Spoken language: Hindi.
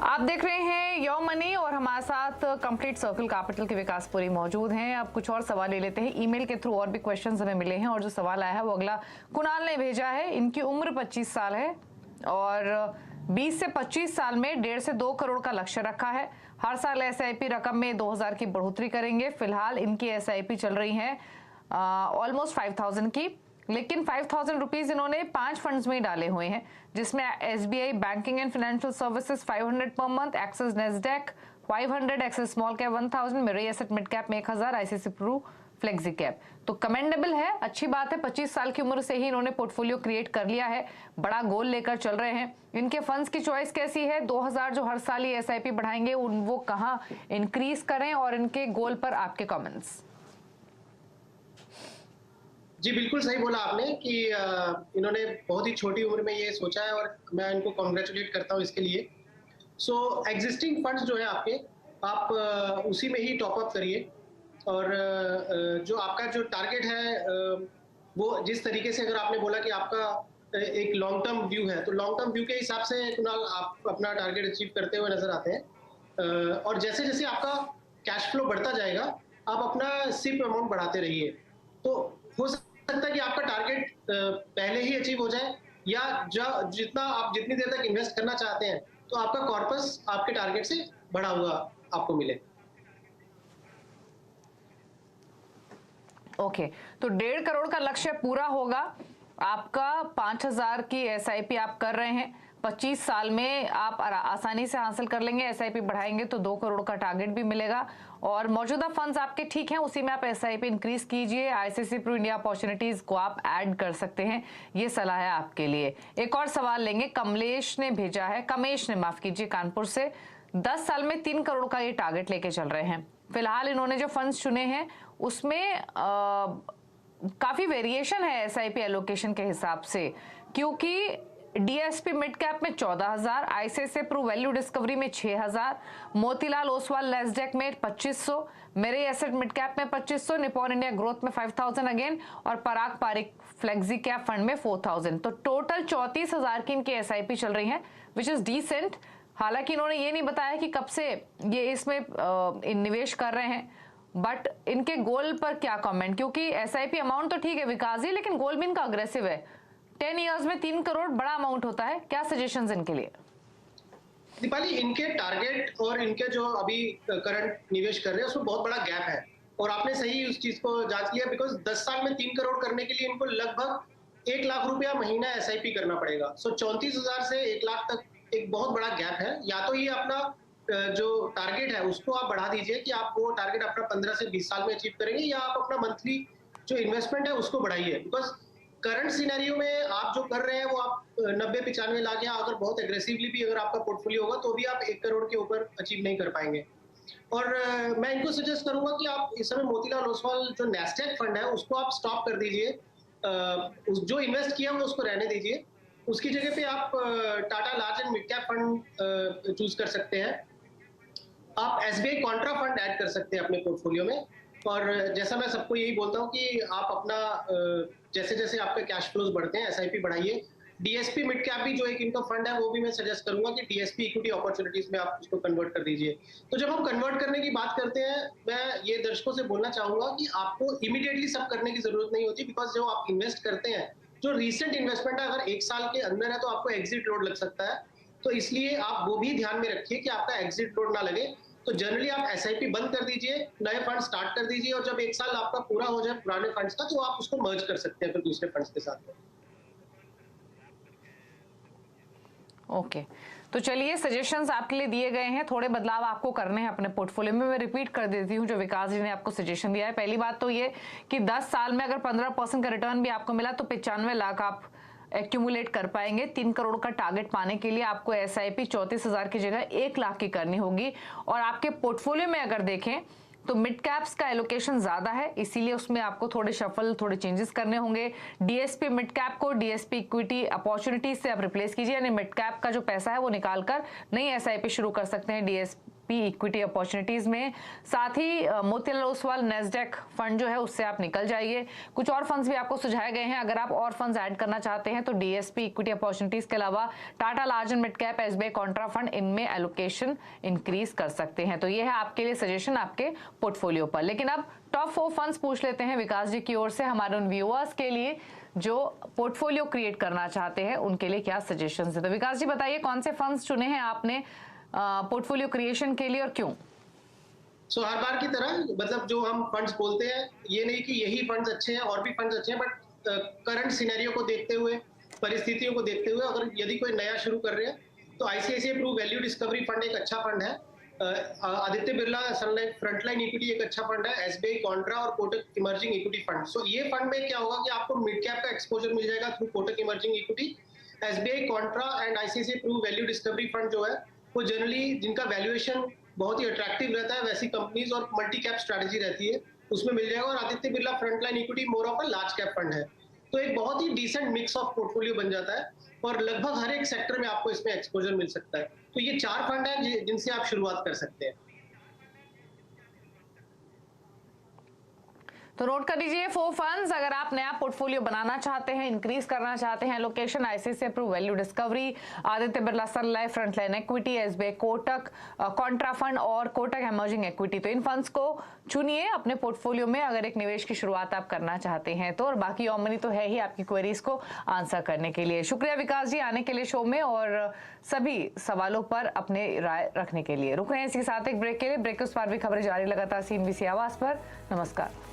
आप देख रहे हैं योर मनी और हमारे साथ कंप्लीट सर्कल कैपिटल के विकासपुरी मौजूद हैं। अब कुछ और सवाल ले लेते हैं ईमेल के थ्रू, और भी क्वेश्चंस हमें मिले हैं। और जो सवाल आया है वो अगला कुणाल ने भेजा है। इनकी उम्र 25 साल है और 20 से 25 साल में 1.5 से 2 करोड़ का लक्ष्य रखा है। हर साल एसआईपी रकम में 2000 की बढ़ोतरी करेंगे। फिलहाल इनकी एसआईपी चल रही है ऑलमोस्ट 5000 की, लेकिन 5000 रुपीज इन्होंने 5 फंड्स में ही डाले हुए हैं, जिसमें SBI banking and financial services 500 per month, axis Nasdaq 500, axis small cap 1000, mirror asset mid cap में 1000, आईसीसी प्रू फ्लेक्सी कैप। तो कमेंडेबल है, अच्छी बात है। 25 साल की उम्र से ही इन्होंने पोर्टफोलियो क्रिएट कर लिया है, बड़ा गोल लेकर चल रहे हैं। इनके फंड्स की चॉइस कैसी है? 2000 जो हर साल ही एसआईपी बढ़ाएंगे, वो कहाँ इंक्रीज करें, और इनके गोल पर आपके कमेंट्स। जी बिल्कुल सही बोला आपने कि इन्होंने बहुत ही छोटी उम्र में ये सोचा है और मैं इनको कॉन्ग्रेचुलेट करता हूँ इसके लिए। सो एग्जिस्टिंग फंड्स जो है आपके, आप उसी में ही टॉप अप करिए। और जो आपका जो टारगेट है वो जिस तरीके से, अगर आपने बोला कि आपका एक लॉन्ग टर्म व्यू है, तो लॉन्ग टर्म व्यू के हिसाब से कुणाल आप अपना टारगेट अचीव करते हुए नजर आते हैं। और जैसे जैसे आपका कैश फ्लो बढ़ता जाएगा, आप अपना सिप अमाउंट बढ़ाते रहिए। तो हो सकता है कि आपका टारगेट पहले ही अचीव हो जाए, या जितना आप जितनी देर तक इन्वेस्ट करना चाहते हैं, तो आपका कॉर्पस आपके टारगेट से बढ़ा हुआ आपको मिले। ओके, तो 1.5 करोड़ का लक्ष्य पूरा होगा आपका। 5000 की एसआईपी आप कर रहे हैं, 25 साल में आप आसानी से हासिल कर लेंगे। एसआईपी बढ़ाएंगे तो 2 करोड़ का टारगेट भी मिलेगा। और मौजूदा फंड्स आपके ठीक हैं, उसी में आप एसआईपी इंक्रीज कीजिए। आईसीसी प्रू इंडिया अपॉर्चुनिटीज को आप ऐड कर सकते हैं, ये सलाह है आपके लिए। एक और सवाल लेंगे, कमलेश ने भेजा है, कमेश ने माफ कीजिए, कानपुर से। 10 साल में 3 करोड़ का ये टारगेट लेके चल रहे हैं। फिलहाल इन्होंने जो फंड्स चुने हैं उसमें काफी वेरिएशन है एसआईपी एलोकेशन के हिसाब से, क्योंकि डीएसपी मिड कैप में 14000, आईसीआईसीआई प्रू वैल्यू डिस्कवरी में 6000, मोतीलाल ओसवाल नेस्डेक में 2500, मेरे एसेट मिड कैप में 2500, निपॉन इंडिया ग्रोथ में 5000 अगेन, और पराग पारिक फ्लेक्सी कैप फंड में 4000। तो टोटल 34000 की इनकी एसआईपी चल रही है, विच इज डिसेंट। हालांकि इन्होंने ये नहीं बताया कि कब से ये इसमें निवेश कर रहे हैं, बट इनके गोल पर क्या कमेंट, क्योंकि एसआईपी अमाउंट तो ठीक है विकास जी, लेकिन गोल भी इनका अग्रेसिव है। 10 इयर्स में 3 करोड़ बड़ा अमाउंट होता है। क्या सजेशंस इनके लिए? दीपाली, इनके टारगेट और इनके जो अभी करंट निवेश कर रहे हैं उसमें बहुत बड़ा गैप है, और आपने सही उस चीज को जांच किया। बिकॉज 10 साल में 3 करोड़ करने के लिए इनको लगभग 1 लाख रुपया महीना एसआईपी करना पड़ेगा। सो 34,000 से 1 लाख तक एक बहुत बड़ा गैप है। या तो ये अपना जो टारगेट है उसको आप बढ़ा दीजिए कि आप वो टारगेट अपना 15 से 20 साल में अचीव करेंगे, या आप अपना मंथली जो इन्वेस्टमेंट है उसको बढ़ाइए। बिकॉज करंट सिनेरियो में आप जो कर रहे हैं वो आप 90-95 लाख, या अगर बहुत एग्रेसिवली भी अगर आपका पोर्टफोलियो होगा तो भी आप 1 करोड़ के ऊपर अचीव नहीं कर पाएंगे। और मैं इनको सजेस्ट करूंगा कि आप इस समय मोतीलाल ओसवाल जो नेस्डेक फंड है उसको आप स्टॉप कर दीजिए। जो इन्वेस्ट किया वो उसको रहने दीजिए। उसकी जगह पे आप Tata large and mid cap fund choose कर सकते हैं। आप एसबीआई कॉन्ट्रा फंड ऐड कर सकते हैं अपने पोर्टफोलियो में। और जैसा मैं सबको यही बोलता हूँ कि आप अपना जैसे जैसे आपके कैश फ्लोज बढ़ते हैं एसआईपी बढ़ाइए। डीएसपी मिड कैप भी जो एक इनका फंड है वो भी मैं सजेस्ट करूंगा कि डीएसपी इक्विटी अपॉर्चुनिटीज में आप उसको कन्वर्ट कर दीजिए। तो जब हम कन्वर्ट करने की बात करते हैं, मैं ये दर्शकों से बोलना चाहूंगा कि आपको इमीडिएटली सब करने की जरूरत नहीं होती। बिकॉज जो आप इन्वेस्ट करते हैं, जो रिसेंट इन्वेस्टमेंट है, अगर 1 साल के अंदर है तो आपको एग्जिट लोड लग सकता है। तो इसलिए आप वो भी ध्यान में रखिए कि आपका एग्जिट लोड ना लगे। तो जनरली आप एसआईपी बंद कर दीजिए, नए फंड स्टार्ट कर दीजिए, और जब 1 साल आपका पूरा हो जाए पुराने फंड्स का, तो आप उसको मर्ज कर सकते हैं फिर दूसरे फंड्स के साथ में। ओके, तो चलिए सजेशंस आपके लिए दिए गए हैं। थोड़े बदलाव आपको करने हैं अपने पोर्टफोलियो में। मैं रिपीट कर देती हूँ जो विकास जी ने आपको सजेशन दिया है। पहली बात तो ये कि 10 साल में अगर 15% का रिटर्न भी आपको मिला तो 95 लाख आप एक्यूमुलेट कर पाएंगे। 3 करोड़ का टारगेट पाने के लिए आपको एसआईपी 34,000 की जगह 1 लाख की करनी होगी। और आपके पोर्टफोलियो में अगर देखें तो मिड कैप्स का एलोकेशन ज्यादा है, इसीलिए उसमें आपको थोड़े शफल, थोड़े चेंजेस करने होंगे। डीएसपी मिड कैप को डीएसपी इक्विटी अपॉर्चुनिटीज से आप रिप्लेस कीजिए, यानी मिड कैप का जो पैसा है वो निकालकर नई एसआईपी शुरू कर सकते हैं डीएसपी इक्विटी अपॉर्चुनिटीज में। साथ ही मोतीलाल ओसवाल नेस्डेक फंड जो है उससे आप निकल जाइए। कुछ और फंड्स भी आपको सुझाए गए हैं, अगर आप और फंड्स ऐड करना चाहते हैं तो डीएसपी इक्विटी अपॉर्चुनिटीज के अलावा Tata large and mid cap, SBI Contra fund, इनमें एलोकेशन इंक्रीज कर सकते हैं। तो ये है आपके लिए सजेशन आपके पोर्टफोलियो पर। लेकिन अब टॉप 4 फंड्स पूछ लेते हैं विकास जी की ओर से, हमारे उन व्यूअर्स के लिए जो पोर्टफोलियो क्रिएट करना चाहते हैं उनके लिए क्या सजेशंस है। तो विकास जी बताइए, कौन से फंड्स चुने हैं आपने पोर्टफोलियो क्रिएशन के लिए और क्यों? सो हर बार की तरह, मतलब जो हम फंड्स बोलते हैं, ये नहीं कि यही फंड्स अच्छे हैं, और भी फंड्स अच्छे हैं, बट करंट सिनेरियो को देखते हुए, परिस्थितियों को देखते हुए, अगर यदि कोई नया शुरू कर रहे हैं तो ICICI Pru value discovery fund एक अच्छा फंड है। Aditya Birla Sun Life frontline equity एक अच्छा फंड है, एसबीआई कॉन्ट्रा और Kotak emerging equity fund. So ये फंड में क्या होगा कि आपको मिड कैप का एक्सपोजर मिल जाएगा through Kotak emerging equity. SBI contra and ICICI Pru value discovery fund जो है वो जनरली जिनका वैल्यूएशन बहुत ही अट्रैक्टिव रहता है वैसी कंपनीज और मल्टी कैप स्ट्रैटेजी रहती है, उसमें मिल जाएगा। और Aditya Birla frontline equity more of a large cap fund है, तो एक बहुत ही डिसेंट मिक्स ऑफ पोर्टफोलियो बन जाता है और लगभग हर एक सेक्टर में आपको इसमें एक्सपोजर मिल सकता है। तो ये 4 फंड है जिनसे आप शुरुआत कर सकते हैं। तो नोट कर लीजिए 4 फंड्स, अगर आप नया पोर्टफोलियो बनाना चाहते हैं, इंक्रीज करना चाहते हैं। Location ICICI Pru value discovery, Aditya Birla sun life frontline equity, SBI Kotak contra fund और कोटक इमर्जिंग इक्विटी। तो इन फंड्स को चुनिए अपने पोर्टफोलियो में अगर एक निवेश की शुरुआत आप करना चाहते हैं तो। और बाकी ऑन मनी तो है ही आपकी क्वेरीज को आंसर करने के लिए। शुक्रिया विकास जी आने के लिए शो में और सभी सवालों पर अपने राय रखने के लिए। रुक रहे हैं इसी के साथ एक ब्रेक के लिए। ब्रेक के उस पार भी खबरें जारी लगातार CNBC आवाज पर। नमस्कार।